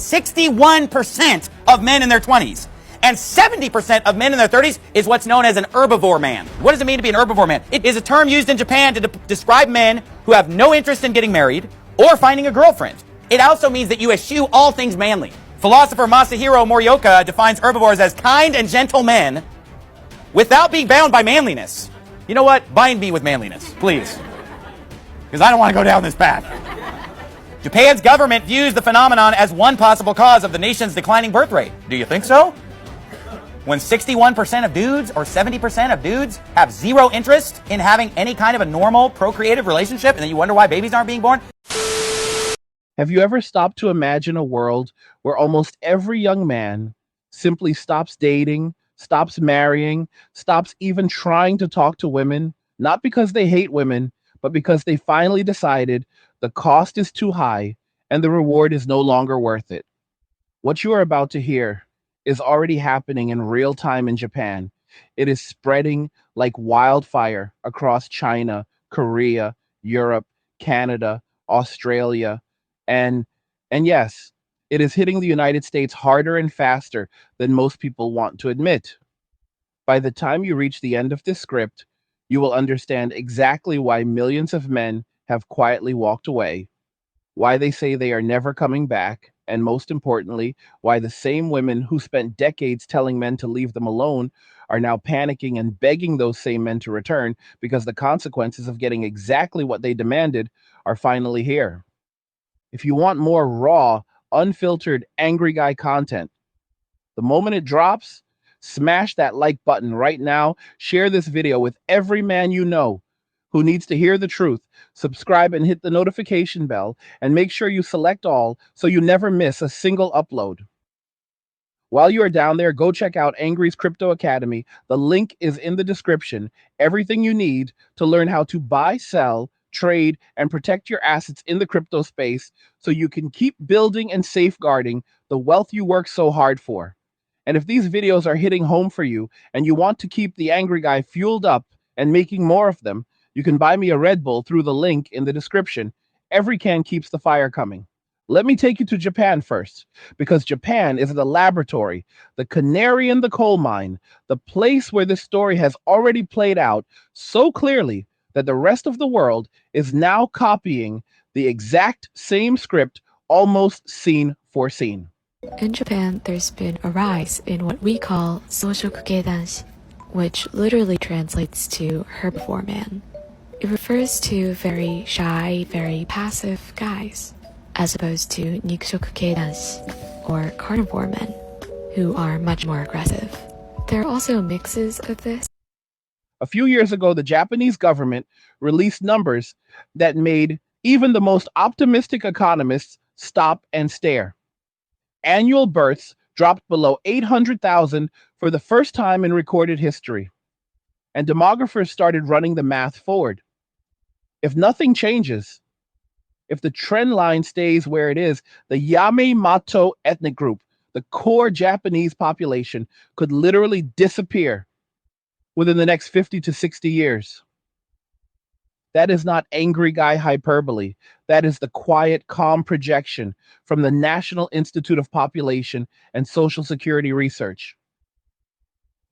61% of men in their 20s. And 70% of men in their 30s is what's known as an herbivore man. What does it mean to be an herbivore man? It is a term used in Japan to describe men who have no interest in getting married or finding a girlfriend. It also means that you eschew all things manly. Philosopher Masahiro Morioka defines herbivores as kind and gentle men without being bound by manliness. You know what? Bind me with manliness, please. Because I don't want to go down this path. Japan's government views the phenomenon as one possible cause of the nation's declining birth rate. Do you think so? When 61% of dudes or 70% of dudes have zero interest in having any kind of a normal procreative relationship, and then you wonder why babies aren't being born? Have you ever stopped to imagine a world where almost every young man simply stops dating, stops marrying, stops even trying to talk to women, not because they hate women, but because they finally decided the cost is too high and the reward is no longer worth it? What you are about to hear is already happening in real time in Japan. It is spreading like wildfire across China, Korea, Europe, Canada, Australia, and yes, it is hitting the United States harder and faster than most people want to admit. By the time you reach the end of this script, you will understand exactly why millions of men have quietly walked away, why they say they are never coming back, and most importantly, why the same women who spent decades telling men to leave them alone are now panicking and begging those same men to return because the consequences of getting exactly what they demanded are finally here. If you want more raw, unfiltered, angry guy content, the moment it drops, smash that like button right now. Share this video with every man you know who needs to hear the truth. Subscribe and hit the notification bell, and make sure you select all so you never miss a single upload. While you are down there, go check out Angry's Crypto Academy. The link is in the description. Everything you need to learn how to buy, sell, trade, and protect your assets in the crypto space so you can keep building and safeguarding the wealth you work so hard for. And if these videos are hitting home for you and you want to keep the angry guy fueled up and making more of them, you can buy me a Red Bull through the link in the description. Every can keeps the fire coming. Let me take you to Japan first, because Japan is the laboratory, the canary in the coal mine, the place where this story has already played out so clearly that the rest of the world is now copying the exact same script, almost scene for scene. In Japan, there's been a rise in what we call soushoku keidanshi, which literally translates to herbivore man. It refers to very shy, very passive guys, as opposed to nikushoku keidanshi, or carnivore men, who are much more aggressive. There are also mixes of this. A few years ago, the Japanese government released numbers that made even the most optimistic economists stop and stare. Annual births dropped below 800,000 for the first time in recorded history. And demographers started running the math forward. If nothing changes, if the trend line stays where it is, the Yamato ethnic group, the core Japanese population, could literally disappear within the next 50 to 60 years. That is not angry guy hyperbole. That is the quiet, calm projection from the National Institute of Population and Social Security Research.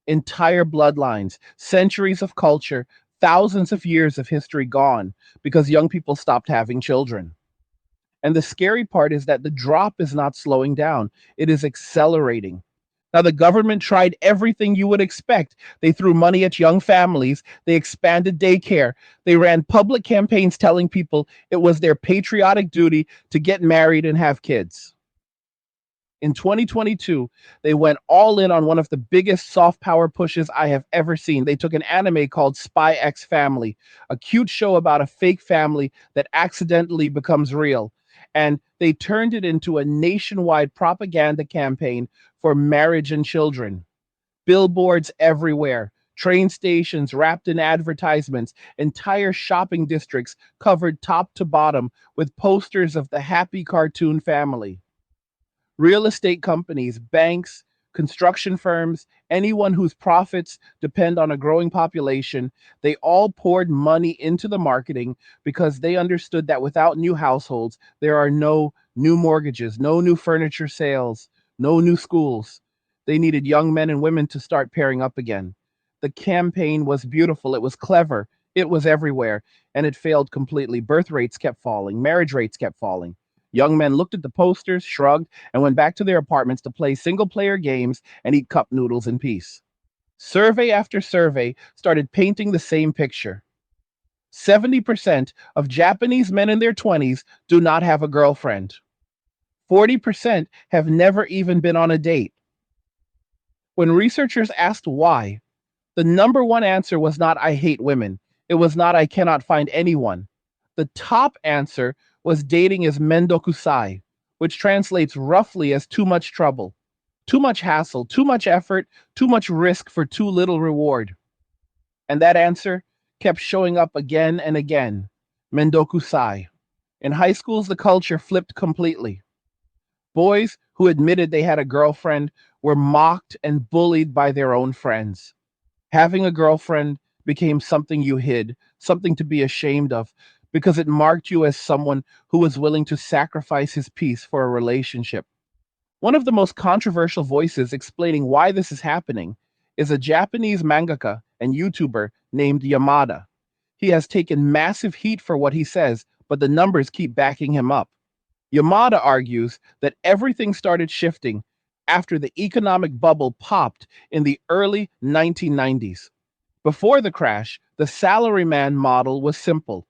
Entire bloodlines, centuries of culture, thousands of years of history gone because young people stopped having children. And the scary part is that the drop is not slowing down. It is accelerating. Now, the government tried everything you would expect. They threw money at young families. They expanded daycare. They ran public campaigns telling people it was their patriotic duty to get married and have kids. In 2022, they went all in on one of the biggest soft power pushes I have ever seen. They took an anime called Spy X Family, a cute show about a fake family that accidentally becomes real. And they turned it into a nationwide propaganda campaign for marriage and children. Billboards everywhere, train stations wrapped in advertisements, entire shopping districts covered top to bottom with posters of the happy cartoon family. Real estate companies, banks, construction firms, anyone whose profits depend on a growing population, they all poured money into the marketing because they understood that without new households, there are no new mortgages, no new furniture sales, no new schools. They needed young men and women to start pairing up again. The campaign was beautiful, it was clever, it was everywhere, and it failed completely. Birth rates kept falling, marriage rates kept falling. Young men looked at the posters, shrugged, and went back to their apartments to play single player games and eat cup noodles in peace. Survey after survey started painting the same picture. 70% of Japanese men in their 20s do not have a girlfriend. 40% have never even been on a date. When researchers asked why, the number one answer was not "I hate women." It was not "I cannot find anyone." The top answer was "dating is mendokusai," which translates roughly as too much trouble, too much hassle, too much effort, too much risk for too little reward. And that answer kept showing up again and again. Mendokusai. In high schools, the culture flipped completely. Boys who admitted they had a girlfriend were mocked and bullied by their own friends. Having a girlfriend became something you hid, something to be ashamed of, because it marked you as someone who was willing to sacrifice his peace for a relationship. One of the most controversial voices explaining why this is happening is a Japanese mangaka and YouTuber named Yamada. He has taken massive heat for what he says, but the numbers keep backing him up. Yamada argues that everything started shifting after the economic bubble popped in the early 1990s. Before the crash, the salaryman model was simple.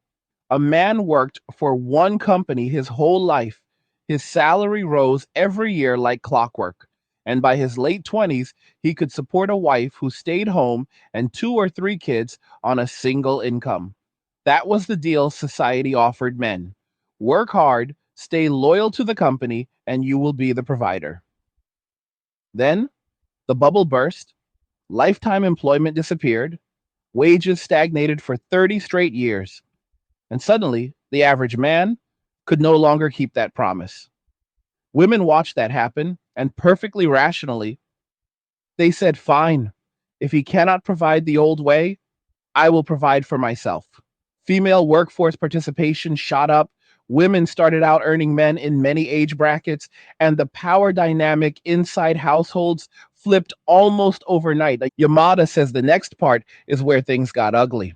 A man worked for one company his whole life. His salary rose every year like clockwork. And by his late 20s, he could support a wife who stayed home and 2 or 3 kids on a single income. That was the deal society offered men. Work hard, stay loyal to the company, and you will be the provider. Then the bubble burst, lifetime employment disappeared, wages stagnated for 30 straight years, and suddenly the average man could no longer keep that promise. Women watched that happen, and perfectly rationally, they said, "Fine, if he cannot provide the old way, I will provide for myself." Female workforce participation shot up. Women started out earning men in many age brackets, and the power dynamic inside households flipped almost overnight. Yamada says the next part is where things got ugly.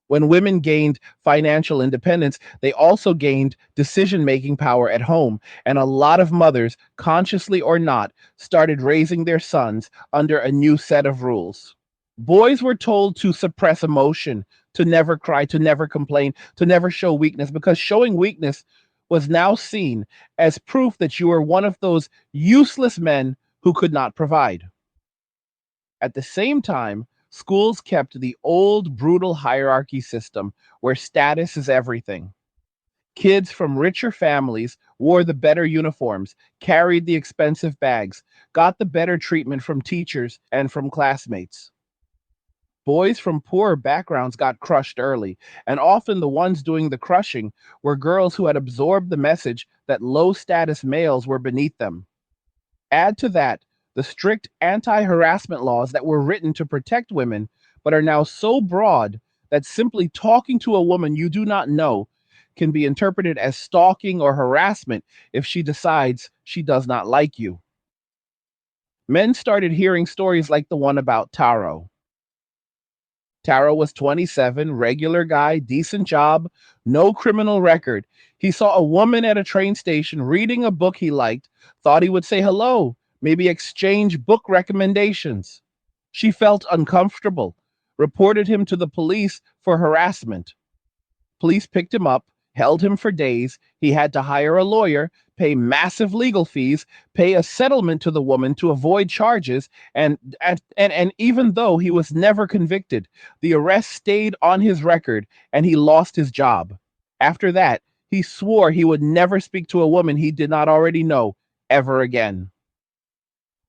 When women gained financial independence, they also gained decision making power at home. And a lot of mothers, consciously or not, started raising their sons under a new set of rules. Boys were told to suppress emotion, to never cry, to never complain, to never show weakness, because showing weakness was now seen as proof that you were one of those useless men who could not provide. At the same time, schools kept the old brutal hierarchy system where status is everything. Kids from richer families wore the better uniforms, carried the expensive bags, got the better treatment from teachers and from classmates. Boys from poorer backgrounds got crushed early, and often the ones doing the crushing were girls who had absorbed the message that low status males were beneath them. Add to that the strict anti harassment laws that were written to protect women, but are now so broad that simply talking to a woman you do not know can be interpreted as stalking or harassment if she decides she does not like you. Men started hearing stories like the one about Taro. Taro was 27, regular guy, decent job, no criminal record. He saw a woman at a train station reading a book he liked, thought he would say hello, maybe exchange book recommendations. She felt uncomfortable, reported him to the police for harassment. Police picked him up, held him for days. He had to hire a lawyer, pay massive legal fees, pay a settlement to the woman to avoid charges, and even though he was never convicted, the arrest stayed on his record and he lost his job. After that, he swore he would never speak to a woman he did not already know ever again.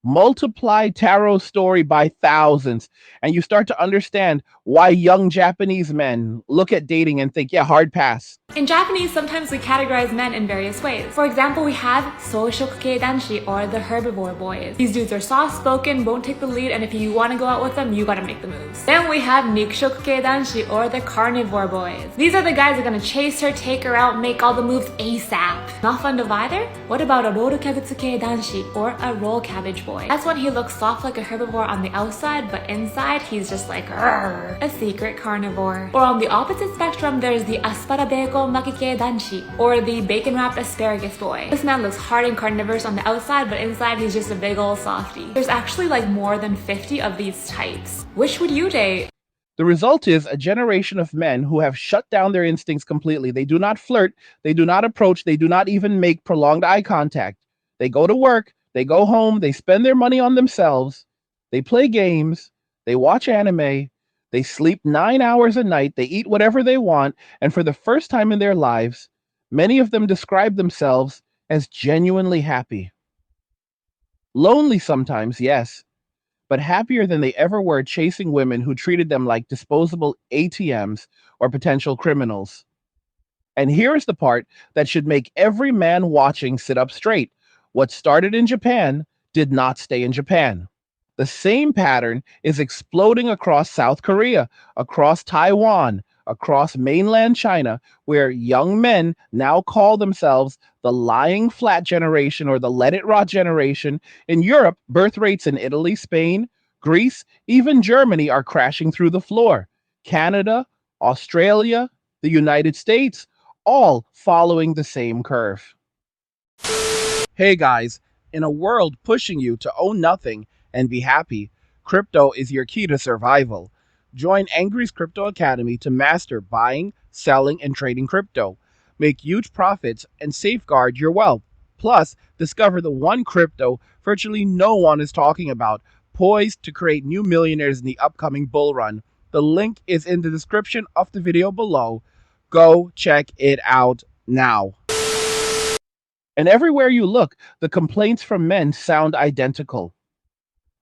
Multiply tarot story by thousands, and you start to understand why young Japanese men look at dating and think, yeah, hard pass. In Japanese, sometimes we categorize men in various ways. For example, we have soushoku danshi, or the herbivore boys. These dudes are soft-spoken, won't take the lead, and if you want to go out with them, you gotta make the moves. Then we have nikushoku danshi, or the carnivore boys. These are the guys that are gonna chase her, take her out, make all the moves ASAP. Not fun to either? What about a roru-kabutsuke danshi, or a roll cabbage boy? That's when he looks soft like a herbivore on the outside, but inside he's just like a secret carnivore. Or on the opposite spectrum, there's the asparabeko makike danshi, or the bacon-wrapped asparagus boy. This man looks hard and carnivorous on the outside, but inside he's just a big ol' softie. There's actually like more than 50 of these types. Which would you date? The result is a generation of men who have shut down their instincts completely. They do not flirt, they do not approach, they do not even make prolonged eye contact. They go to work, they go home, they spend their money on themselves, they play games, they watch anime, they sleep 9 hours a night, they eat whatever they want, and for the first time in their lives, many of them describe themselves as genuinely happy. Lonely sometimes, yes, but happier than they ever were chasing women who treated them like disposable ATMs or potential criminals. And here's the part that should make every man watching sit up straight. What started in Japan did not stay in Japan. The same pattern is exploding across South Korea, across Taiwan, across mainland China, where young men now call themselves the lying flat generation or the let it rot generation. In Europe, birth rates in Italy, Spain, Greece, even Germany are crashing through the floor. Canada, Australia, the United States, all following the same curve. Hey guys, in a world pushing you to own nothing and be happy, crypto is your key to survival. Join Angry's Crypto Academy to master buying, selling, and trading crypto. Make huge profits and safeguard your wealth. Plus, discover the one crypto virtually no one is talking about, poised to create new millionaires in the upcoming bull run. The link is in the description of the video below. Go check it out now. And everywhere you look, the complaints from men sound identical.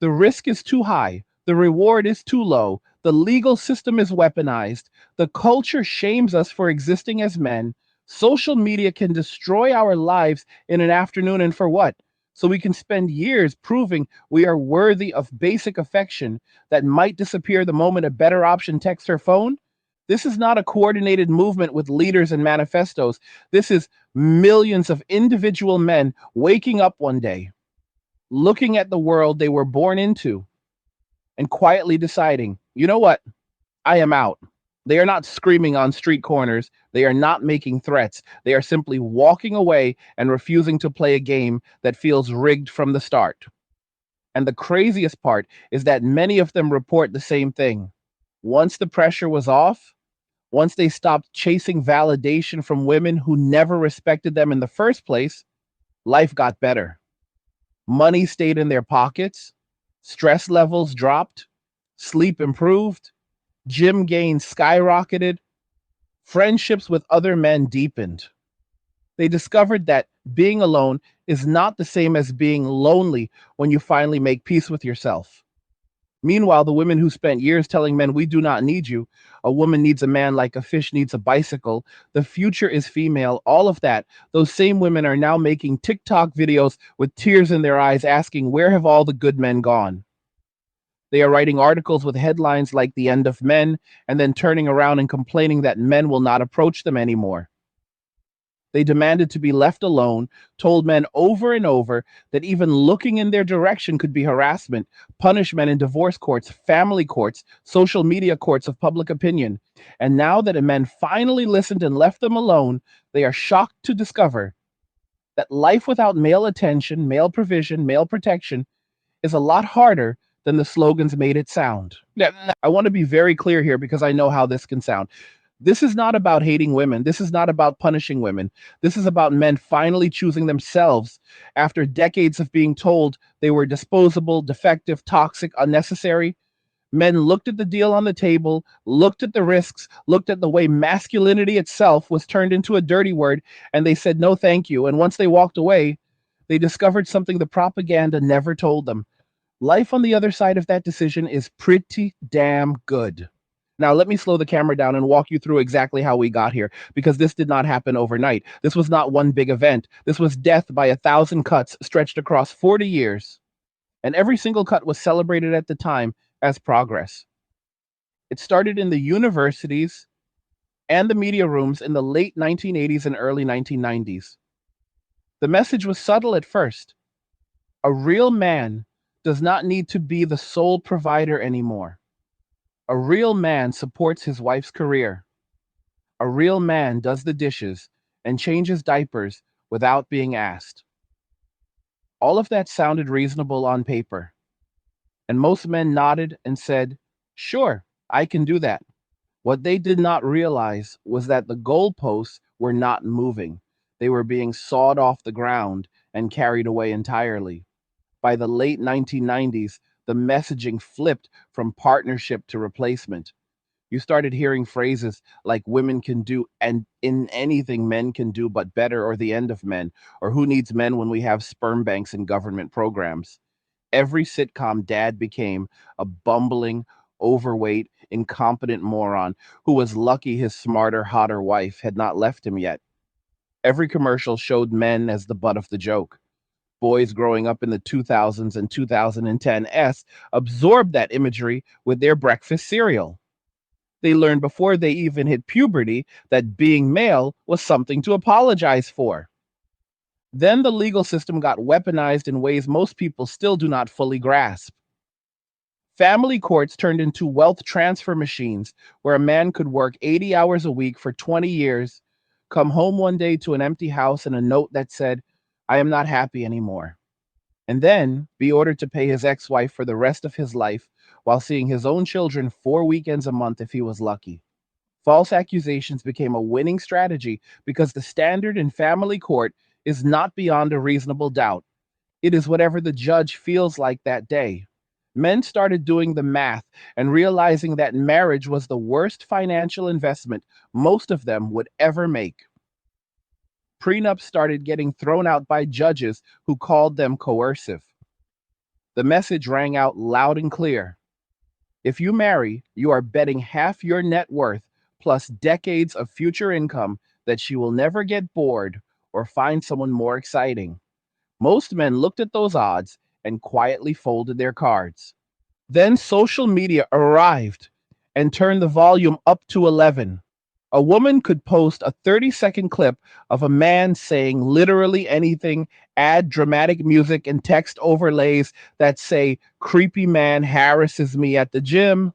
The risk is too high. The reward is too low. The legal system is weaponized. The culture shames us for existing as men. Social media can destroy our lives in an afternoon, and for what? So we can spend years proving we are worthy of basic affection that might disappear the moment a better option texts her phone? This is not a coordinated movement with leaders and manifestos. This is millions of individual men waking up one day, looking at the world they were born into, and quietly deciding, you know what? I am out. They are not screaming on street corners. They are not making threats. They are simply walking away and refusing to play a game that feels rigged from the start. And the craziest part is that many of them report the same thing. Once the pressure was off, once they stopped chasing validation from women who never respected them in the first place, life got better. Money stayed in their pockets, stress levels dropped, sleep improved, gym gains skyrocketed, friendships with other men deepened. They discovered that being alone is not the same as being lonely when you finally make peace with yourself. Meanwhile, the women who spent years telling men, we do not need you, a woman needs a man like a fish needs a bicycle, the future is female, all of that, those same women are now making TikTok videos with tears in their eyes asking, where have all the good men gone? They are writing articles with headlines like the end of men, and then turning around and complaining that men will not approach them anymore. They demanded to be left alone, told men over and over that even looking in their direction could be harassment, punishment in divorce courts, family courts, social media courts of public opinion. And now that men finally listened and left them alone, they are shocked to discover that life without male attention, male provision, male protection is a lot harder than the slogans made it sound. I want to be very clear here because I know how this can sound. This is not about hating women. This is not about punishing women. This is about men finally choosing themselves after decades of being told they were disposable, defective, toxic, unnecessary. Men looked at the deal on the table, looked at the risks, looked at the way masculinity itself was turned into a dirty word, and they said, no, thank you. And once they walked away, They discovered something the propaganda never told them. Life on the other side of that decision is pretty damn good. Now, let me slow the camera down and walk you through exactly how we got here, because this did not happen overnight. This was not one big event. This was death by 1,000 cuts stretched across 40 years. And every single cut was celebrated at the time as progress. It started in the universities and the media rooms in the late 1980s and early 1990s. The message was subtle at first. A real man does not need to be the sole provider anymore. A real man supports his wife's career. A real man does the dishes and changes diapers without being asked. All of that sounded reasonable on paper, and most men nodded and said, "Sure, I can do that." What they did not realize was that the goalposts were not moving. They were being sawed off the ground and carried away entirely. By the late 1990s, the messaging flipped from partnership to replacement. You started hearing phrases like women can do and in anything men can do but better, or the end of men, or who needs men when we have sperm banks and government programs. Every sitcom dad became a bumbling, overweight, incompetent moron who was lucky his smarter, hotter wife had not left him yet. Every commercial showed men as the butt of the joke. Boys growing up in the 2000s and 2010s absorbed that imagery with their breakfast cereal. They learned before they even hit puberty that being male was something to apologize for. Then the legal system got weaponized in ways most people still do not fully grasp. Family courts turned into wealth transfer machines where a man could work 80 hours a week for 20 years, come home one day to an empty house and a note that said, "I am not happy anymore," and then be ordered to pay his ex-wife for the rest of his life while seeing his own children 4 weekends a month if he was lucky. False accusations became a winning strategy because the standard in family court is not beyond a reasonable doubt. It is whatever the judge feels like that day. Men started doing the math and realizing that marriage was the worst financial investment most of them would ever make. Prenups started getting thrown out by judges who called them coercive. The message rang out loud and clear. If you marry, you are betting half your net worth plus decades of future income that she will never get bored or find someone more exciting. Most men looked at those odds and quietly folded their cards. Then social media arrived and turned the volume up to 11. A woman could post a 30-second clip of a man saying literally anything, add dramatic music and text overlays that say, "Creepy man harasses me at the gym,"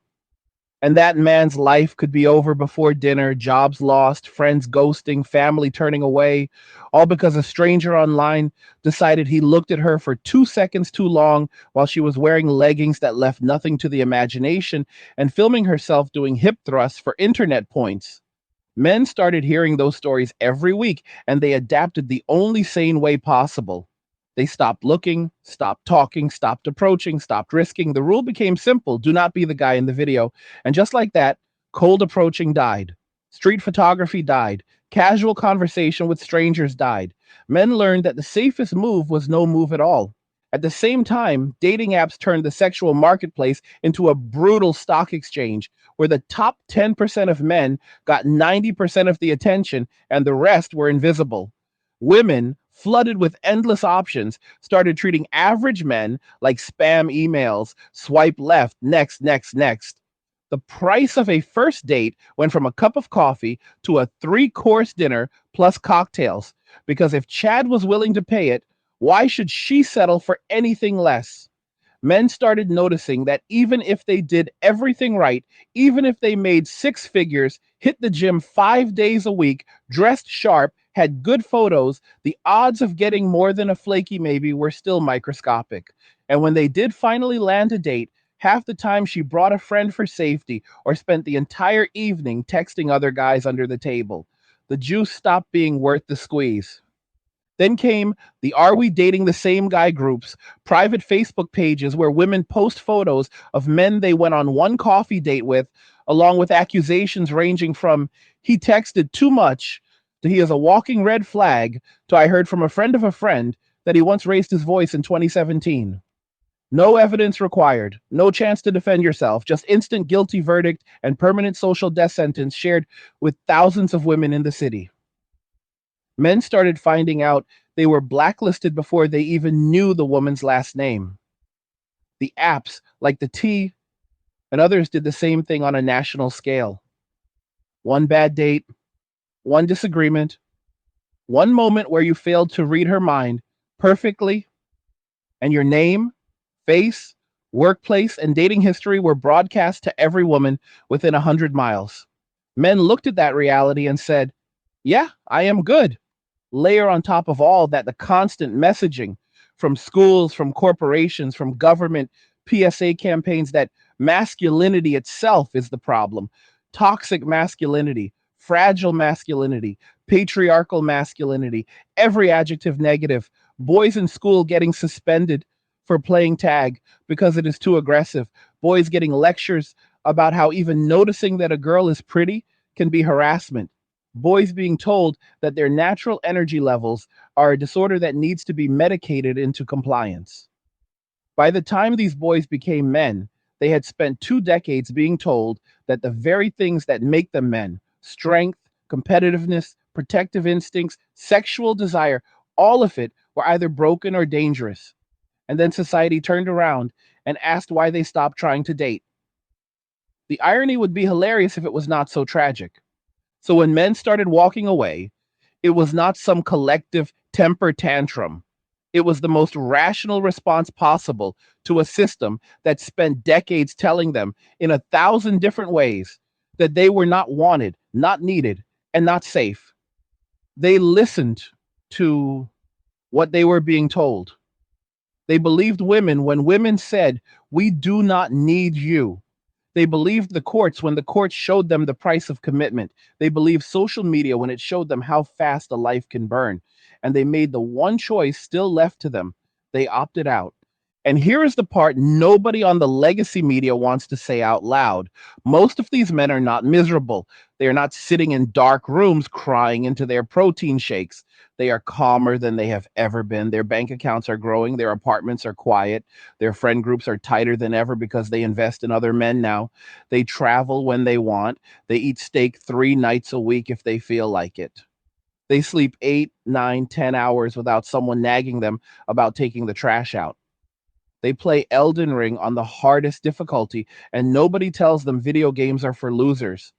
and that man's life could be over before dinner, jobs lost, friends ghosting, family turning away, all because a stranger online decided he looked at her for 2 seconds too long while she was wearing leggings that left nothing to the imagination and filming herself doing hip thrusts for internet points. Men started hearing those stories every week, and they adapted the only sane way possible. They stopped looking, stopped talking, stopped approaching, stopped risking. The rule became simple: do not be the guy in the video. And just like that, cold approaching died. Street photography died. Casual conversation with strangers died. Men learned that the safest move was no move at all. At the same time, dating apps turned the sexual marketplace into a brutal stock exchange where the top 10% of men got 90% of the attention and the rest were invisible. Women, flooded with endless options, started treating average men like spam emails, swipe left, next, next, next. The price of a first date went from a cup of coffee to a 3-course dinner plus cocktails, because if Chad was willing to pay it, why should she settle for anything less? Men started noticing that even if they did everything right, even if they made 6 figures, hit the gym 5 days a week, dressed sharp, had good photos, the odds of getting more than a flaky maybe were still microscopic. And when they did finally land a date, half the time she brought a friend for safety or spent the entire evening texting other guys under the table. The juice stopped being worth the squeeze. Then came the "Are We Dating the Same Guy" groups, private Facebook pages where women post photos of men they went on one coffee date with, along with accusations ranging from "he texted too much" to "he is a walking red flag" to "I heard from a friend of a friend that he once raised his voice in 2017. No evidence required, no chance to defend yourself, just instant guilty verdict and permanent social death sentence shared with thousands of women in the city. Men started finding out they were blacklisted before they even knew the woman's last name. The apps, like the T and others, did the same thing on a national scale. One bad date, one disagreement, one moment where you failed to read her mind perfectly, and your name, face, workplace, and dating history were broadcast to every woman within 100 miles. Men looked at that reality and said, yeah, I am good. Layer on top of all that the constant messaging from schools, from corporations, from government PSA campaigns that masculinity itself is the problem. Toxic masculinity, fragile masculinity, patriarchal masculinity, every adjective negative. Boys in school getting suspended for playing tag because it is too aggressive. Boys getting lectures about how even noticing that a girl is pretty can be harassment. Boys being told that their natural energy levels are a disorder that needs to be medicated into compliance. By the time these boys became men, they had spent 2 decades being told that the very things that make them men, strength, competitiveness, protective instincts, sexual desire, all of it were either broken or dangerous. And then society turned around and asked why they stopped trying to date. The irony would be hilarious if it was not so tragic. So when men started walking away, it was not some collective temper tantrum. It was the most rational response possible to a system that spent decades telling them in 1,000 different ways that they were not wanted, not needed, and not safe. They listened to what they were being told. They believed women when women said, "We do not need you." They believed the courts when the courts showed them the price of commitment. They believed social media when it showed them how fast a life can burn. And they made the one choice still left to them. They opted out. And here is the part nobody on the legacy media wants to say out loud. Most of these men are not miserable. They are not sitting in dark rooms crying into their protein shakes. They are calmer than they have ever been. Their bank accounts are growing. Their apartments are quiet. Their friend groups are tighter than ever because they invest in other men now. They travel when they want. They eat steak 3 nights a week if they feel like it. They sleep 8, 9, 10 hours without someone nagging them about taking the trash out. They play Elden Ring on the hardest difficulty, and nobody tells them video games are for losers.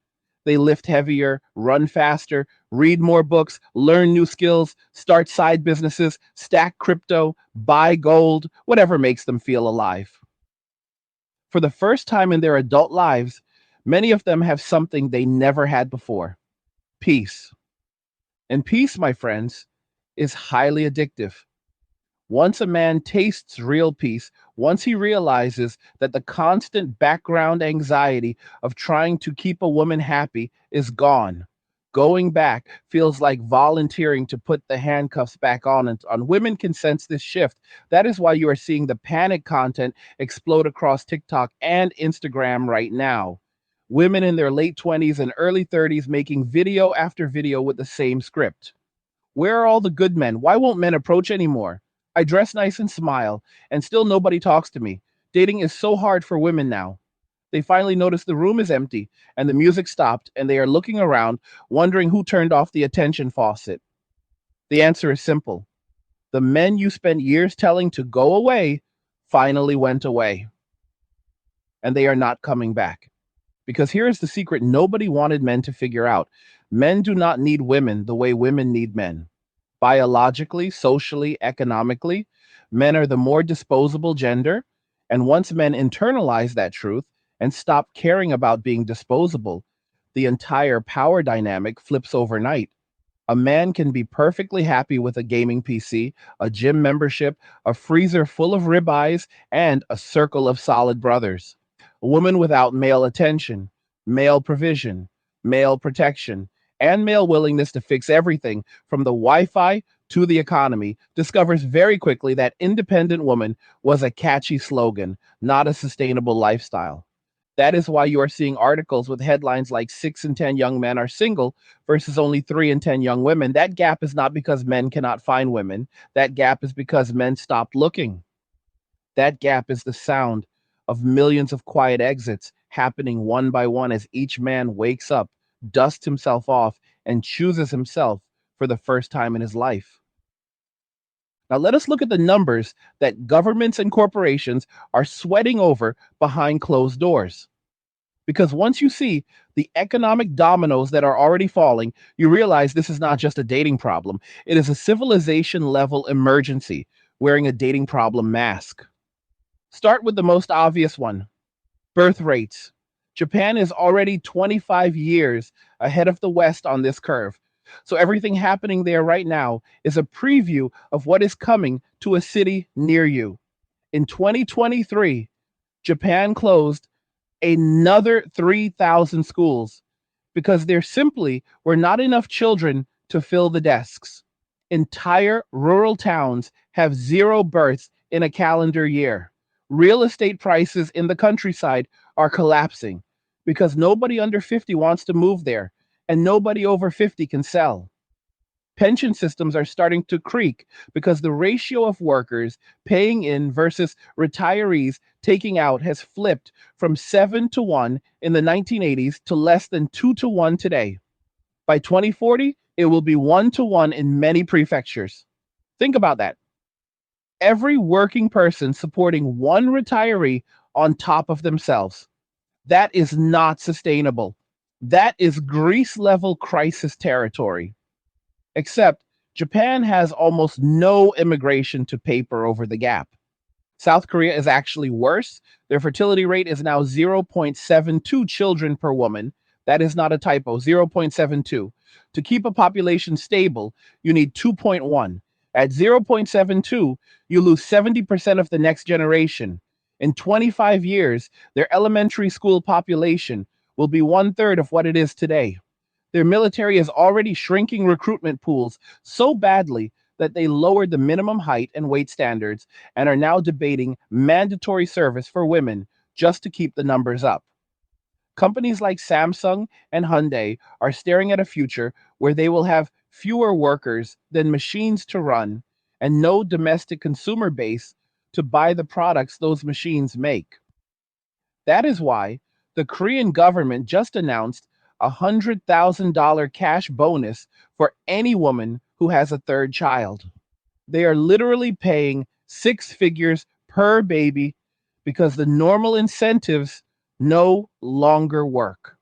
They lift heavier, run faster, read more books, learn new skills, start side businesses, stack crypto, buy gold, whatever makes them feel alive. For the first time in their adult lives, many of them have something they never had before: peace. And peace, my friends, is highly addictive. Once a man tastes real peace, once he realizes that the constant background anxiety of trying to keep a woman happy is gone, going back feels like volunteering to put the handcuffs back on. And on women can sense this shift. That is why you are seeing the panic content explode across TikTok and Instagram right now. Women in their late 20s and early 30s making video after video with the same script. Where are all the good men? Why won't men approach anymore? I dress nice and smile, and still nobody talks to me. Dating is so hard for women now. They finally notice the room is empty and the music stopped, and they are looking around, wondering who turned off the attention faucet. The answer is simple: the men you spent years telling to go away finally went away, and they are not coming back. Because here is the secret nobody wanted men to figure out: men do not need women the way women need men. Biologically, socially, economically, men are the more disposable gender. And once men internalize that truth and stop caring about being disposable, the entire power dynamic flips overnight. A man can be perfectly happy with a gaming PC, a gym membership, a freezer full of ribeyes, and a circle of solid brothers. A woman without male attention, male provision, male protection, and male willingness to fix everything from the Wi-Fi to the economy discovers very quickly that independent woman was a catchy slogan, not a sustainable lifestyle. That is why you are seeing articles with headlines like 6 in 10 young men are single versus only 3 in 10 young women. That gap is not because men cannot find women. That gap is because men stopped looking. That gap is the sound of millions of quiet exits happening one by one as each man wakes up, dusts himself off, and chooses himself for the first time in his life. Now, let us look at the numbers that governments and corporations are sweating over behind closed doors. Because once you see the economic dominoes that are already falling, you realize this is not just a dating problem, it is a civilization level emergency wearing a dating problem mask. Start with the most obvious one: birth rates. Japan is already 25 years ahead of the West on this curve. So everything happening there right now is a preview of what is coming to a city near you. In 2023, Japan closed another 3,000 schools because there simply were not enough children to fill the desks. Entire rural towns have zero births in a calendar year. Real estate prices in the countryside are collapsing because nobody under 50 wants to move there and nobody over 50 can sell. Pension systems are starting to creak because the ratio of workers paying in versus retirees taking out has flipped from 7 to 1 in the 1980s to less than 2 to 1 today. By 2040, it will be 1 to 1 in many prefectures. Think about that. Every working person supporting one retiree on top of themselves. That is not sustainable. That is Greece level crisis territory. Except Japan has almost no immigration to paper over the gap. South Korea is actually worse. Their fertility rate is now 0.72 children per woman. That is not a typo, 0.72. To keep a population stable, you need 2.1. At 0.72, you lose 70% of the next generation. In 25 years, their elementary school population will be one-third of what it is today. Their military is already shrinking recruitment pools so badly that they lowered the minimum height and weight standards and are now debating mandatory service for women just to keep the numbers up. Companies like Samsung and Hyundai are staring at a future where they will have fewer workers than machines to run and no domestic consumer base to buy the products those machines make. That is why the Korean government just announced a $100,000 cash bonus for any woman who has a third child. They are literally paying 6 figures per baby because the normal incentives no longer work.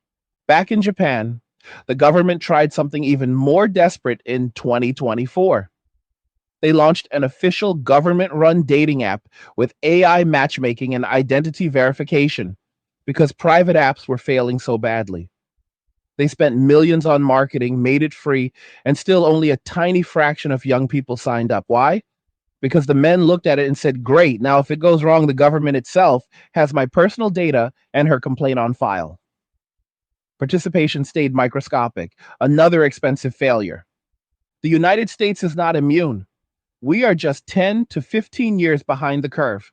Back in Japan, the government tried something even more desperate in 2024. They launched an official government run dating app with AI matchmaking and identity verification because private apps were failing so badly. They spent millions on marketing, made it free, and still only a tiny fraction of young people signed up. Why? Because the men looked at it and said, great, now if it goes wrong, the government itself has my personal data and her complaint on file. Participation stayed microscopic, another expensive failure. The United States is not immune. We are just 10 to 15 years behind the curve.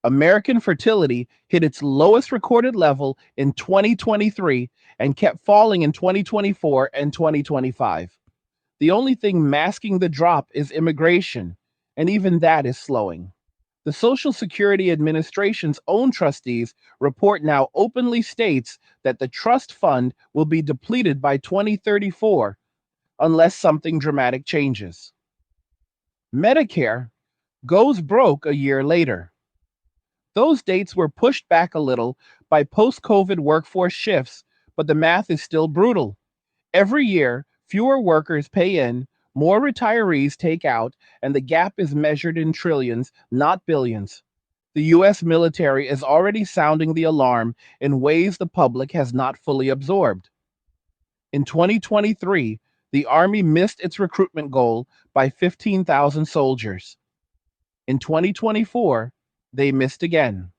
American fertility hit its lowest recorded level in 2023 and kept falling in 2024 and 2025. The only thing masking the drop is immigration, and even that is slowing. The Social Security Administration's own trustees report now openly states that the trust fund will be depleted by 2034 unless something dramatic changes. Medicare goes broke a year later. Those dates were pushed back a little by post-COVID workforce shifts, but the math is still brutal. Every year, fewer workers pay in, more retirees take out, and the gap is measured in trillions, not billions. The US military is already sounding the alarm in ways the public has not fully absorbed. In 2023, the Army missed its recruitment goal by 15,000 soldiers. In 2024, they missed again.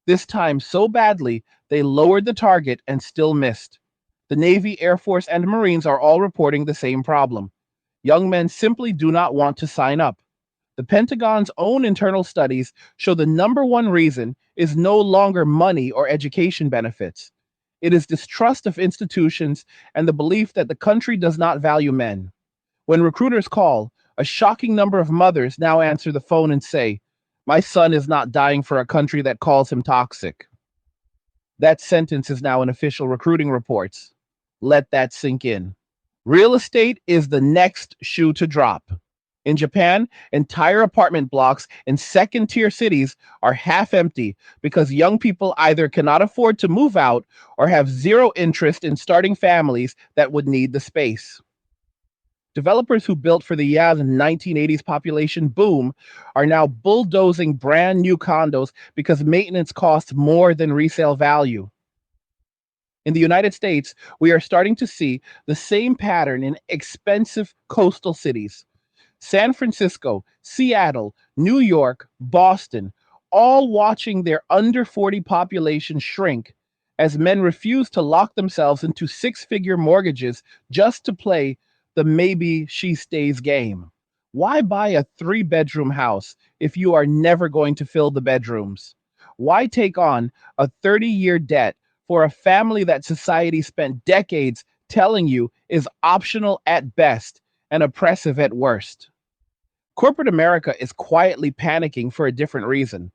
This time so badly, they lowered the target and still missed. The Navy, Air Force, and Marines are all reporting the same problem. Young men simply do not want to sign up. The Pentagon's own internal studies show the number one reason is no longer money or education benefits. It is distrust of institutions and the belief that the country does not value men. When recruiters call, a shocking number of mothers now answer the phone and say, "My son is not dying for a country that calls him toxic." That sentence is now in official recruiting reports. Let that sink in. Real estate is the next shoe to drop. In Japan, entire apartment blocks in second tier cities are half empty because young people either cannot afford to move out or have zero interest in starting families that would need the space. Developers who built for the 1980s population boom are now bulldozing brand new condos because maintenance costs more than resale value. In the United States, we are starting to see the same pattern in expensive coastal cities. San Francisco, Seattle, New York, Boston, all watching their under 40 population shrink as men refuse to lock themselves into six-figure mortgages just to play the maybe she stays game. Why buy a three-bedroom house if you are never going to fill the bedrooms? Why take on a 30-year debt for a family that society spent decades telling you is optional at best and oppressive at worst? Corporate America is quietly panicking for a different reason.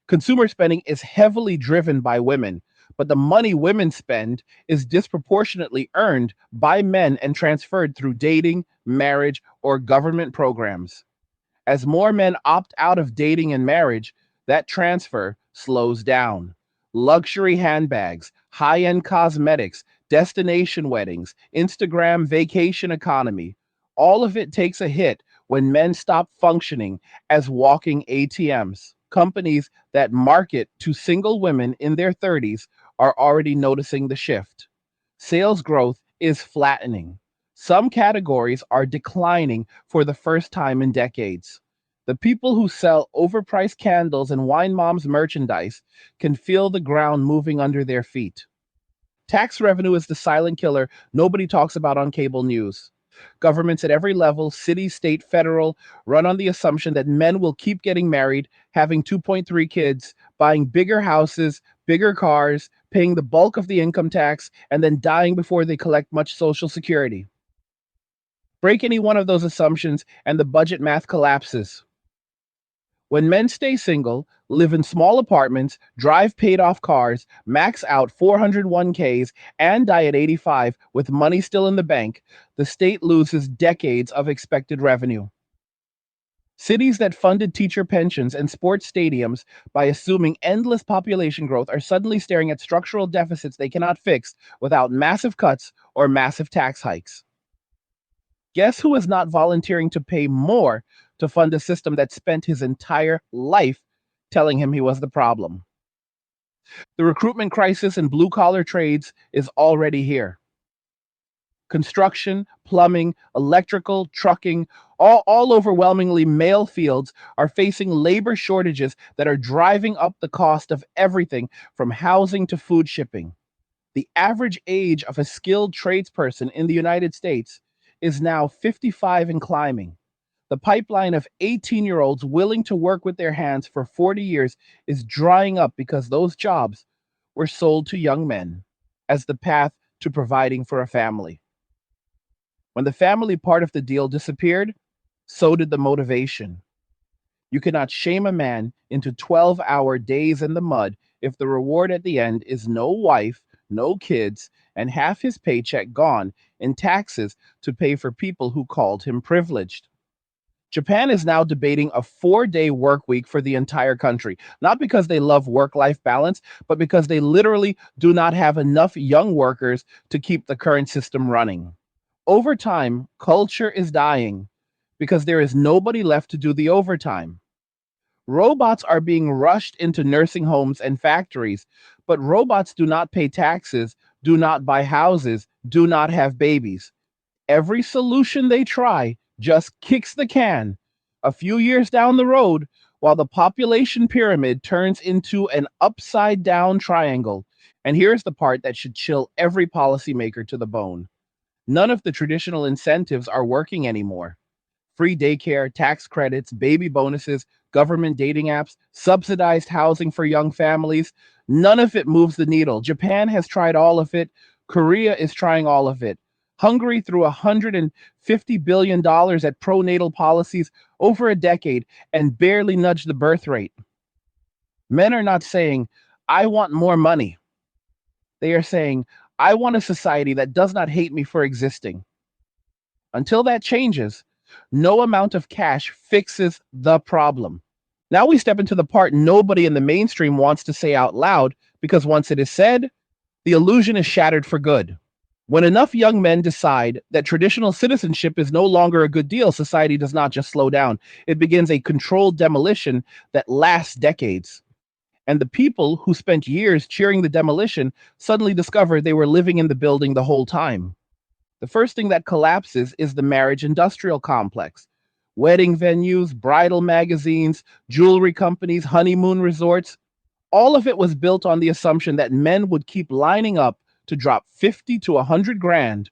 Consumer spending is heavily driven by women, but the money women spend is disproportionately earned by men and transferred through dating, marriage, or government programs. As more men opt out of dating and marriage, that transfer slows down. Luxury handbags, high end cosmetics, destination weddings, Instagram vacation economy, all of it takes a hit when men stop functioning as walking ATMs. Companies that market to single women in their 30s are already noticing the shift. Sales growth is flattening. Some categories are declining for the first time in decades. The people who sell overpriced candles and Wine Mom's merchandise can feel the ground moving under their feet. Tax revenue is the silent killer nobody talks about on cable news. Governments at every level, city, state, federal, run on the assumption that men will keep getting married, having 2.3 kids, buying bigger houses, bigger cars, paying the bulk of the income tax, and then dying before they collect much Social Security. Break any one of those assumptions, and the budget math collapses. When men stay single, live in small apartments, drive paid off cars, max out 401ks, and die at 85 with money still in the bank, the state loses decades of expected revenue. Cities that funded teacher pensions and sports stadiums by assuming endless population growth are suddenly staring at structural deficits they cannot fix without massive cuts or massive tax hikes. Guess who is not volunteering to pay more to fund a system that spent his entire life telling him he was the problem? The recruitment crisis in blue collar trades is already here. Construction, plumbing, electrical, trucking, all overwhelmingly male fields are facing labor shortages that are driving up the cost of everything from housing to food shipping. The average age of a skilled tradesperson in the United States is now 55 and climbing. The pipeline of 18-year-olds willing to work with their hands for 40 years is drying up because those jobs were sold to young men as the path to providing for a family. When the family part of the deal disappeared, so did the motivation. You cannot shame a man into 12-hour days in the mud if the reward at the end is no wife, no kids, and half his paycheck gone in taxes to pay for people who called him privileged. Japan is now debating a 4-day work week for the entire country, not because they love work-life balance, but because they literally do not have enough young workers to keep the current system running. Over time, culture is dying because there is nobody left to do the overtime. Robots are being rushed into nursing homes and factories, but robots do not pay taxes, do not buy houses, do not have babies. Every solution they try just kicks the can a few years down the road while the population pyramid turns into an upside down triangle. And here's the part that should chill every policymaker to the bone. None of the traditional incentives are working anymore. free daycare, tax credits, baby bonuses, government dating apps, subsidized housing for young families. None of it moves the needle. Japan has tried all of it. Korea is trying all of it. Hungary threw $150 billion at pronatal policies over a decade and barely nudged the birth rate. Men are not saying, I want more money. They are saying, I want a society that does not hate me for existing. Until that changes, no amount of cash fixes the problem. Now we step into the part nobody in the mainstream wants to say out loud, because once it is said, the illusion is shattered for good. When enough young men decide that traditional citizenship is no longer a good deal, society does not just slow down. It begins a controlled demolition that lasts decades. And the people who spent years cheering the demolition suddenly discover they were living in the building the whole time. The first thing that collapses is the marriage industrial complex. Wedding venues, bridal magazines, jewelry companies, honeymoon resorts, all of it was built on the assumption that men would keep lining up to drop 50 to 100 grand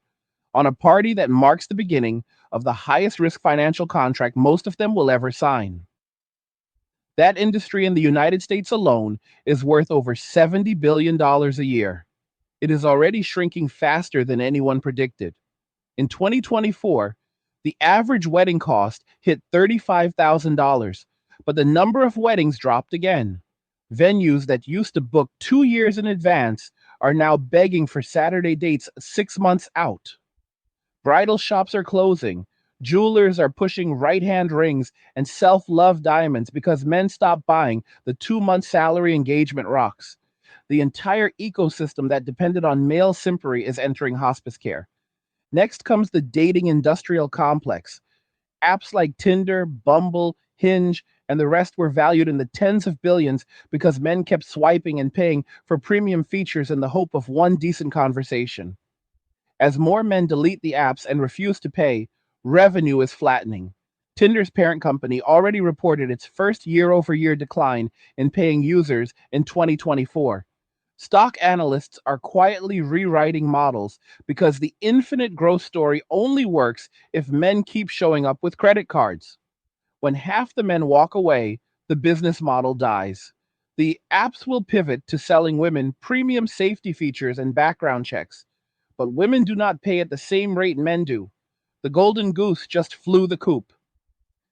on a party that marks the beginning of the highest risk financial contract most of them will ever sign. That industry in the United States alone is worth over $70 billion a year. It is already shrinking faster than anyone predicted. In 2024, the average wedding cost hit $35,000, but the number of weddings dropped again. Venues that used to book 2 years in advance are now begging for Saturday dates 6 months out. Bridal shops are closing. Jewelers are pushing right-hand rings and self-love diamonds because men stop buying the 2-month salary engagement rocks. The entire ecosystem that depended on male simpery is entering hospice care. Next comes the dating industrial complex. Apps like Tinder, Bumble, Hinge, and the rest were valued in the tens of billions because men kept swiping and paying for premium features in the hope of one decent conversation. As more men delete the apps and refuse to pay, revenue is flattening. Tinder's parent company already reported its first year-over-year decline in paying users in 2024. Stock analysts are quietly rewriting models because the infinite growth story only works if men keep showing up with credit cards. When half the men walk away, the business model dies. The apps will pivot to selling women premium safety features and background checks. But women do not pay at the same rate men do. The golden goose just flew the coop.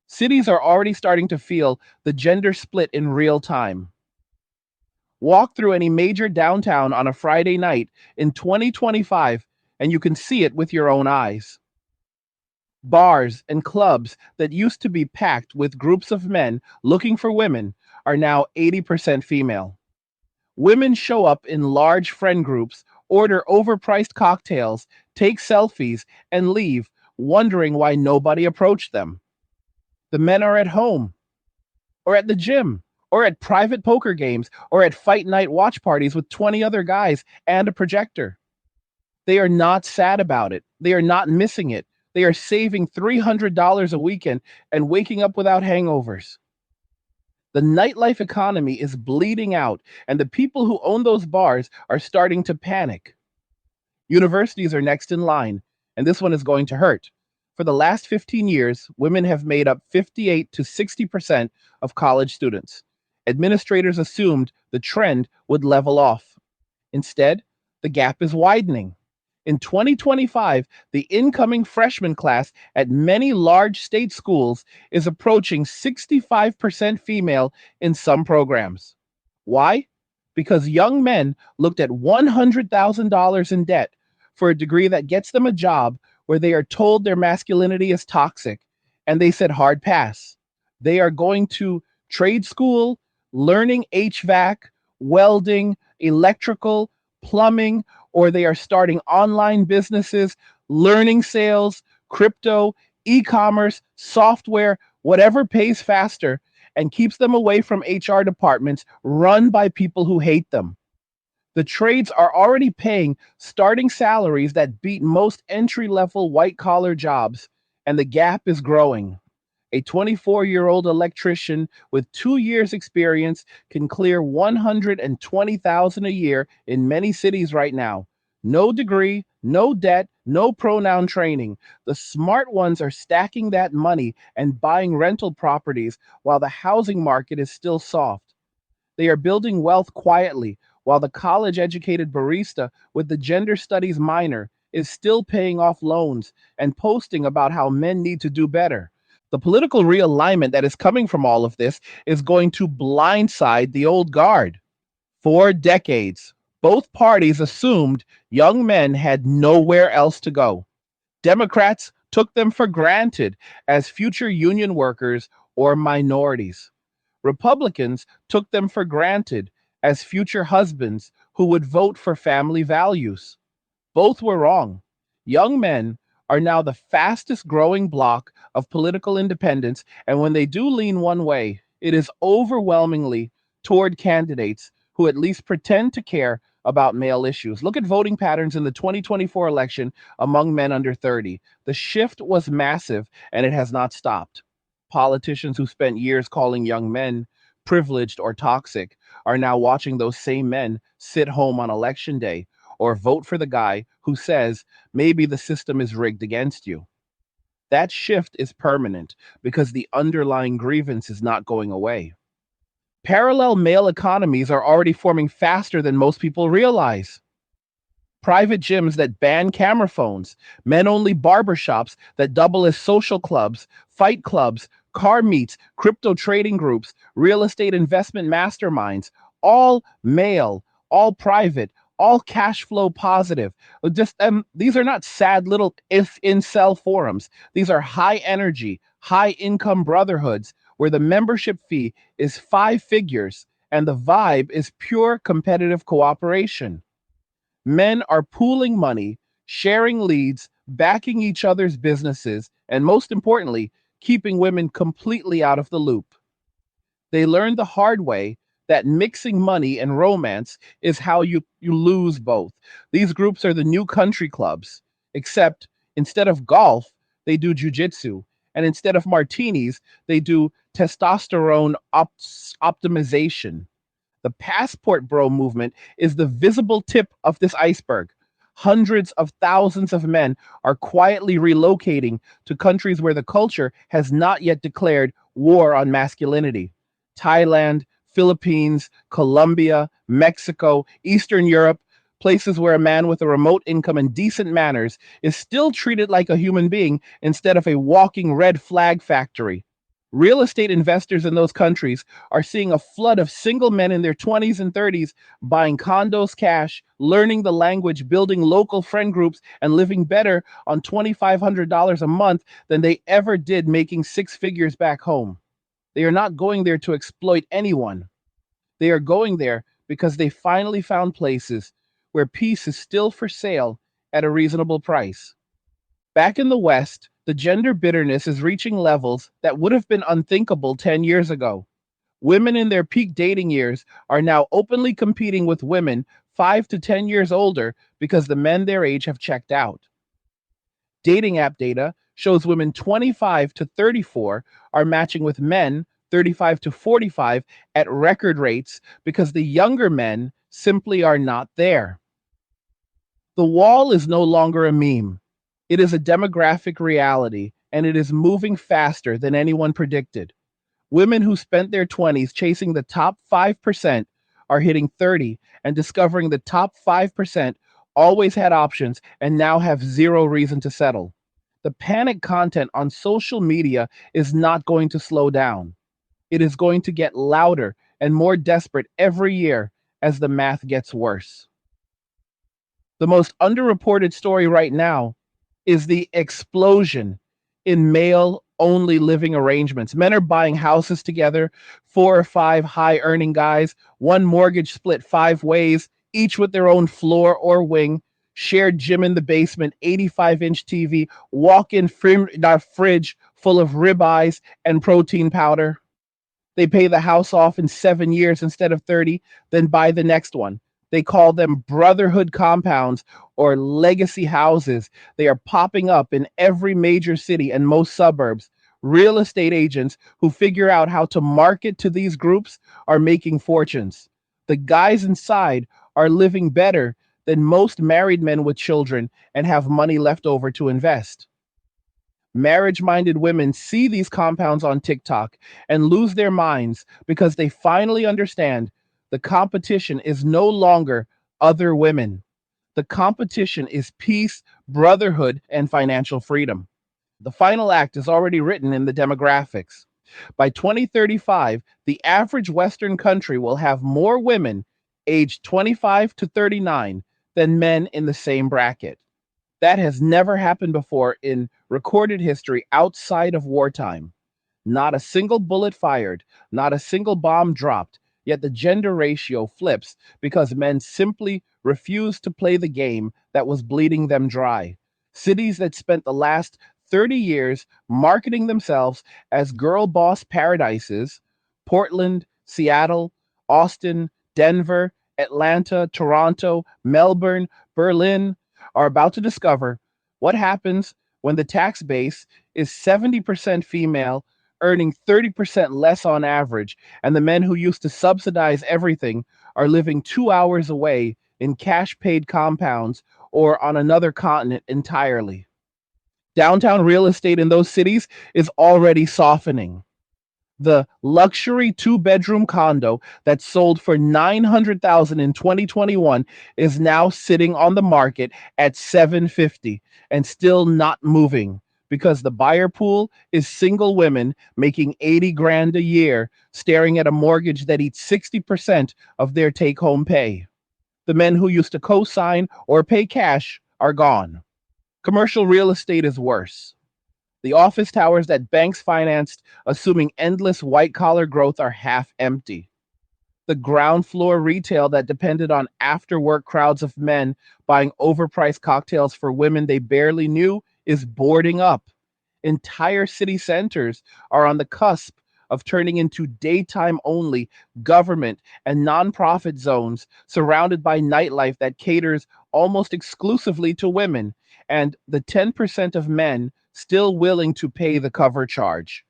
Cities are already starting to feel the gender split in real time. Walk through any major downtown on a Friday night in 2025, and you can see it with your own eyes. Bars and clubs that used to be packed with groups of men looking for women are now 80% female. Women show up in large friend groups, order overpriced cocktails, take selfies, and leave, wondering why nobody approached them. The men are at home, or at the gym, or at private poker games, or at fight night watch parties with 20 other guys and a projector. They are not sad about it. They are not missing it. They are saving $300 a weekend and waking up without hangovers. The nightlife economy is bleeding out, and the people who own those bars are starting to panic. Universities are next in line, and this one is going to hurt. For the last 15 years, women have made up 58 to 60% of college students. Administrators assumed the trend would level off. Instead, the gap is widening. In 2025, the incoming freshman class at many large state schools is approaching 65% female in some programs. Why? Because young men looked at $100,000 in debt for a degree that gets them a job where they are told their masculinity is toxic, and they said hard pass. They are going to trade school, learning HVAC, welding, electrical, plumbing, or they are starting online businesses, learning sales, crypto, e-commerce, software, whatever pays faster and keeps them away from HR departments run by people who hate them. The trades are already paying starting salaries that beat most entry-level white-collar jobs, and the gap is growing. A 24-year-old electrician with 2 years experience can clear $120,000 a year in many cities right now. No degree, no debt, No pronoun training. The smart ones are stacking that money and buying rental properties while the housing market is still soft. They are building wealth quietly, while the college educated barista with the gender studies minor is still paying off loans and posting about how men need to do better. The political realignment that is coming from all of this is going to blindside the old guard. For decades, both parties assumed young men had nowhere else to go. Democrats took them for granted as future union workers or minorities. Republicans took them for granted as future husbands who would vote for family values. Both were wrong. Young men are now the fastest growing bloc of political independence, and when they do lean one way, it is overwhelmingly toward candidates who at least pretend to care about male issues. Look at voting patterns in the 2024 election among men under 30. The shift was massive, and it has not stopped. Politicians who spent years calling young men privileged or toxic are now watching those same men sit home on election day or vote for the guy who says maybe the system is rigged against you. That shift is permanent because the underlying grievance is not going away. Parallel male economies are already forming faster than most people realize. Private gyms that ban camera phones, men only barbershops that double as social clubs, fight clubs, car meets, crypto trading groups, real estate investment masterminds, all male, all private, all cash flow positive. These are not sad little if incel forums. These are high energy, high income brotherhoods where the membership fee is 5 figures and the vibe is pure competitive cooperation. Men are pooling money, sharing leads, backing each other's businesses, and most importantly, keeping women completely out of the loop. They learned the hard way that mixing money and romance is how you lose both. These groups are the new country clubs, except instead of golf, they do jujitsu. And instead of martinis, they do testosterone optimization. The passport bro movement is the visible tip of this iceberg. Hundreds of thousands of men are quietly relocating to countries where the culture has not yet declared war on masculinity. Thailand, Philippines, Colombia, Mexico, Eastern Europe, places where a man with a remote income and decent manners is still treated like a human being instead of a walking red flag factory. Real estate investors in those countries are seeing a flood of single men in their 20s and 30s buying condos cash, learning the language, building local friend groups, and living better on $2,500 a month than they ever did making 6 figures back home. They are not going there to exploit anyone. They are going there because they finally found places where peace is still for sale at a reasonable price. Back in the West, the gender bitterness is reaching levels that would have been unthinkable 10 years ago. Women in their peak dating years are now openly competing with women 5 to 10 years older because the men their age have checked out. Dating app data shows women 25 to 34 are matching with men 35 to 45 at record rates because the younger men simply are not there. The wall is no longer a meme. It is a demographic reality, and it is moving faster than anyone predicted. Women who spent their 20s chasing the top 5% are hitting 30 and discovering the top 5% always had options and now have zero reason to settle. The panic content on social media is not going to slow down. It is going to get louder and more desperate every year as the math gets worse. The most underreported story right now is the explosion in male only living arrangements. Men are buying houses together, 4 or 5 high earning guys, one mortgage split 5 ways, each with their own floor or wing, shared gym in the basement, 85-inch TV, walk-in fridge full of ribeyes and protein powder. They pay the house off in 7 years instead of 30, then buy the next one. They call them Brotherhood compounds or legacy houses. They are popping up in every major city and most suburbs. Real estate agents who figure out how to market to these groups are making fortunes. The guys inside are living better than most married men with children and have money left over to invest. Marriage minded women see these compounds on TikTok and lose their minds because they finally understand the competition is no longer other women. The competition is peace, brotherhood, and financial freedom. The final act is already written in the demographics. By 2035, the average Western country will have more women aged 25 to 39 than men in the same bracket. That has never happened before in recorded history outside of wartime. Not a single bullet fired, not a single bomb dropped, yet the gender ratio flips because men simply refuse to play the game that was bleeding them dry. Cities that spent the last 30 years marketing themselves as girl boss paradises, Portland, Seattle, Austin, Denver, Atlanta, Toronto, Melbourne, Berlin, are about to discover what happens when the tax base is 70% female, earning 30% less on average, and the men who used to subsidize everything are living 2 hours away in cash paid compounds or on another continent entirely. Downtown real estate in those cities is already softening. The luxury two-bedroom condo that sold for $900,000 in 2021 is now sitting on the market at $750 and still not moving because the buyer pool is single women making 80 grand a year staring at a mortgage that eats 60% of their take-home pay. The men who used to co-sign or pay cash are gone. Commercial real estate is worse. The office towers that banks financed, assuming endless white collar growth, are half empty. The ground floor retail that depended on after work crowds of men buying overpriced cocktails for women they barely knew is boarding up. Entire city centers are on the cusp of turning into daytime only government and nonprofit zones surrounded by nightlife that caters almost exclusively to women and the 10% of men still willing to pay the cover charge.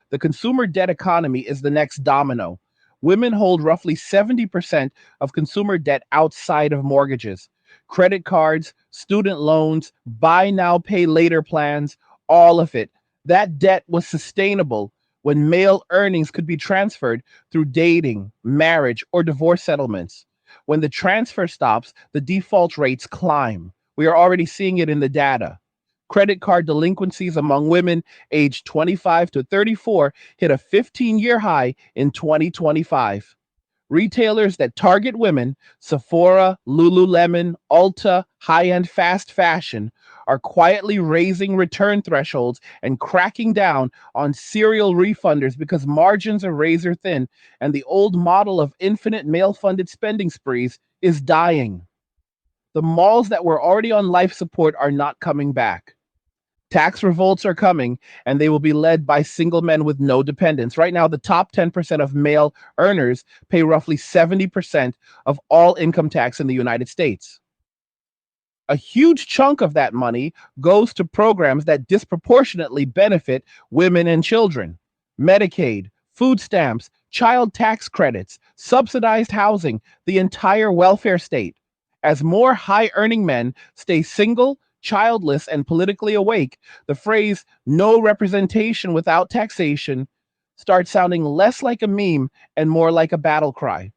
The consumer debt economy is the next domino. Women hold roughly 70% of consumer debt outside of mortgages. Credit cards, student loans, buy now, pay later plans, all of it. That debt was sustainable when male earnings could be transferred through dating, marriage, or divorce settlements. When the transfer stops, the default rates climb. We are already seeing it in the data. Credit card delinquencies among women aged 25 to 34 hit a 15-year high in 2025. Retailers that target women, Sephora, Lululemon, Ulta, high-end fast fashion, are quietly raising return thresholds and cracking down on serial refunders because margins are razor thin and the old model of infinite male-funded spending sprees is dying. The malls that were already on life support are not coming back. Tax revolts are coming, and they will be led by single men with no dependents. Right now, the top 10% of male earners pay roughly 70% of all income tax in the United States. A huge chunk of that money goes to programs that disproportionately benefit women and children. Medicaid, food stamps, child tax credits, subsidized housing, the entire welfare state. As more high earning men stay single, childless, and politically awake, the phrase no representation without taxation starts sounding less like a meme and more like a battle cry.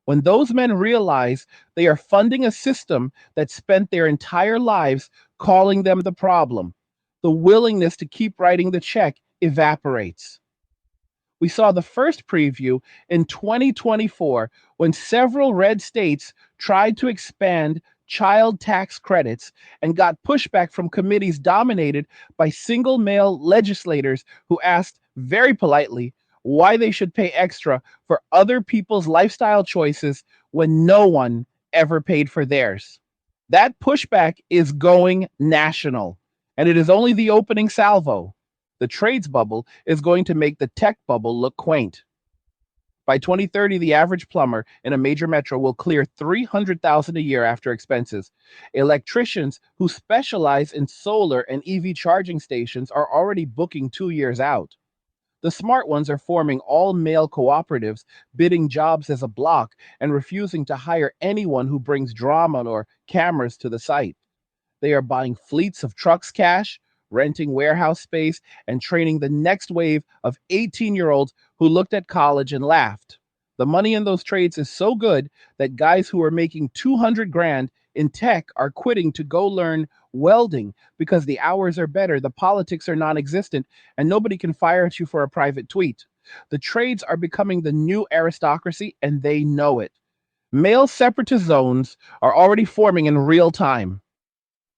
When those men realize they are funding a system that spent their entire lives calling them the problem, the willingness to keep writing the check evaporates. We saw the first preview in 2024 when several red states tried to expand child tax credits and got pushback from committees dominated by single male legislators who asked very politely why they should pay extra for other people's lifestyle choices when no one ever paid for theirs. That pushback is going national, and it is only the opening salvo. The trades bubble is going to make the tech bubble look quaint. By 2030, the average plumber in a major metro will clear $300,000 a year after expenses. Electricians who specialize in solar and EV charging stations are already booking 2 years out. The smart ones are forming all male cooperatives, bidding jobs as a block, and refusing to hire anyone who brings drama or cameras to the site. They are buying fleets of trucks cash, renting warehouse space, and training the next wave of 18-year-olds who looked at college and laughed. The money in those trades is so good that guys who are making 200 grand in tech are quitting to go learn welding because the hours are better, the politics are non-existent, and nobody can fire at you for a private tweet. The trades are becoming the new aristocracy, and they know it. Male separatist zones are already forming in real time.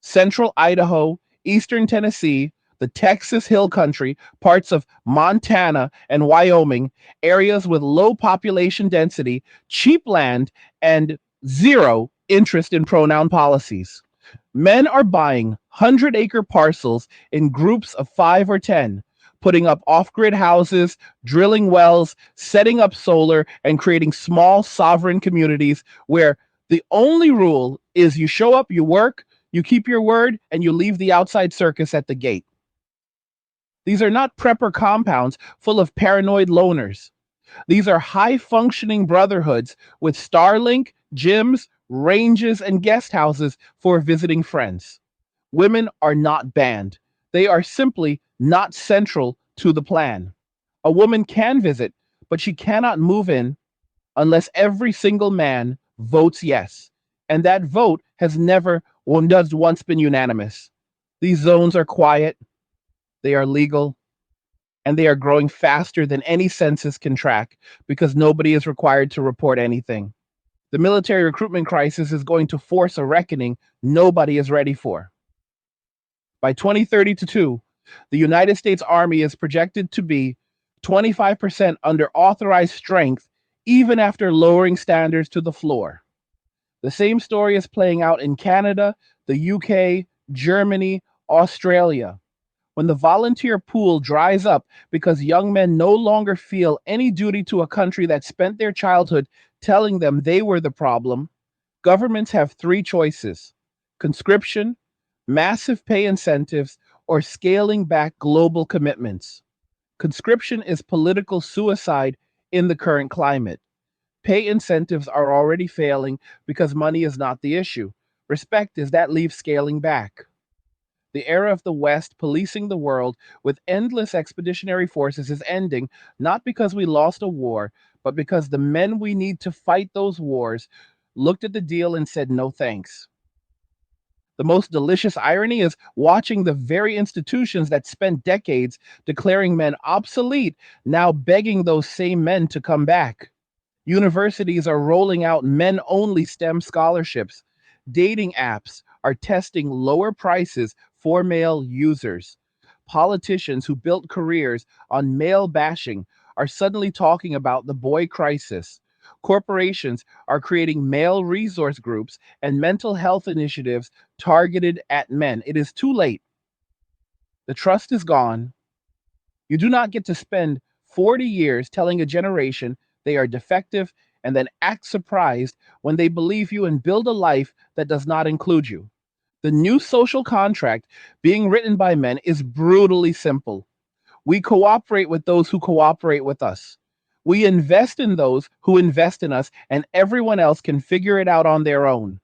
Central Idaho, eastern Tennessee, the Texas Hill Country, parts of Montana and Wyoming, areas with low population density, cheap land, and zero interest in pronoun policies. Men are buying 100-acre parcels in groups of 5 or 10, putting up off-grid houses, drilling wells, setting up solar, and creating small sovereign communities where the only rule is you show up, you work, you keep your word, and you leave the outside circus at the gate. These are not prepper compounds full of paranoid loners. These are high-functioning brotherhoods with Starlink, gyms, ranges, and guest houses for visiting friends. Women are not banned. They are simply not central to the plan. A woman can visit, but she cannot move in unless every single man votes yes. And that vote has never once been unanimous. These zones are quiet, they are legal, and they are growing faster than any census can track because nobody is required to report anything. The military recruitment crisis is going to force a reckoning nobody is ready for. By 2032, the United States Army is projected to be 25% under authorized strength, even after lowering standards to the floor. The same story is playing out in Canada, the UK, Germany, Australia. When the volunteer pool dries up because young men no longer feel any duty to a country that spent their childhood telling them they were the problem, governments have 3 choices: conscription, massive pay incentives, or scaling back global commitments. Conscription is political suicide in the current climate. Pay incentives are already failing because money is not the issue. Respect is that leaves scaling back. The era of the West policing the world with endless expeditionary forces is ending, not because we lost a war, but because the men we need to fight those wars looked at the deal and said no thanks. The most delicious irony is watching the very institutions that spent decades declaring men obsolete now begging those same men to come back. Universities are rolling out men-only STEM scholarships. Dating apps are testing lower prices for male users. Politicians who built careers on male bashing are suddenly talking about the boy crisis. Corporations are creating male resource groups and mental health initiatives targeted at men. It is too late. The trust is gone. You do not get to spend 40 years telling a generation they are defective and then act surprised when they believe you and build a life that does not include you. The new social contract being written by men is brutally simple. We cooperate with those who cooperate with us. We invest in those who invest in us, and everyone else can figure it out on their own.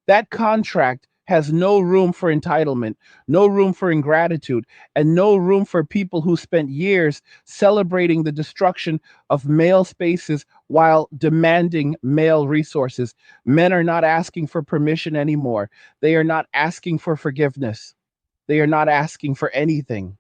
That contract has no room for entitlement, no room for ingratitude, and no room for people who spent years celebrating the destruction of male spaces while demanding male resources. Men are not asking for permission anymore. They are not asking for forgiveness. They are not asking for anything.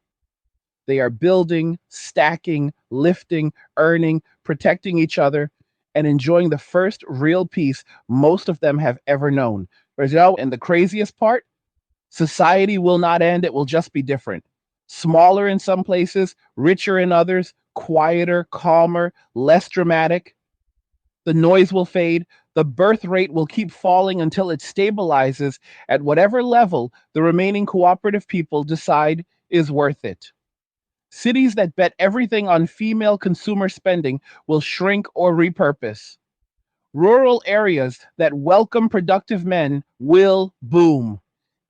They are building, stacking, lifting, earning, protecting each other, and enjoying the first real peace most of them have ever known. And the craziest part, society will not end. It will just be different. Smaller in some places, richer in others, quieter, calmer, less dramatic. The noise will fade. The birth rate will keep falling until it stabilizes at whatever level the remaining cooperative people decide is worth it. Cities that bet everything on female consumer spending will shrink or repurpose. Rural areas that welcome productive men will boom.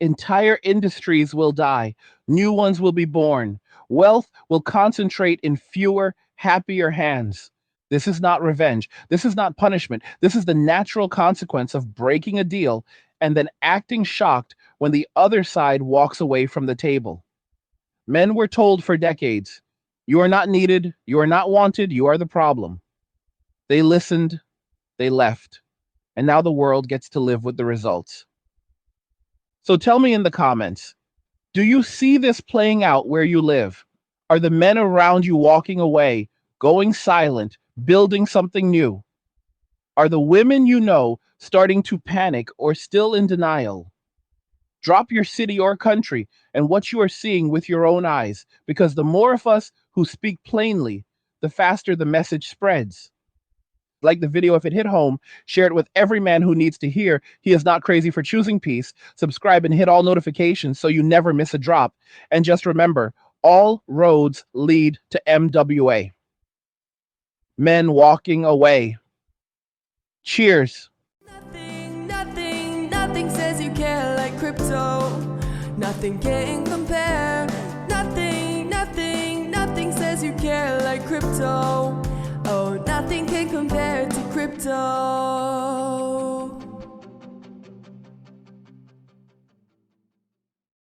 Entire industries will die. New ones will be born. Wealth will concentrate in fewer, happier hands. This is not revenge. This is not punishment. This is the natural consequence of breaking a deal and then acting shocked when the other side walks away from the table. Men were told for decades, you are not needed, you are not wanted, you are the problem. They listened, they left, and now the world gets to live with the results. So tell me in the comments, do you see this playing out where you live? Are the men around you walking away, going silent, building something new? Are the women you know starting to panic or still in denial? Drop your city or country and what you are seeing with your own eyes, because the more of us who speak plainly, the faster the message spreads. Like the video if it hit home, share it with every man who needs to hear he is not crazy for choosing peace. Subscribe and hit all notifications so you never miss a drop. And just remember, all roads lead to MWA. Men walking away. Cheers. Nothing says you care like crypto. Nothing can compare. Nothing says you care like crypto. Oh, nothing can compare to crypto.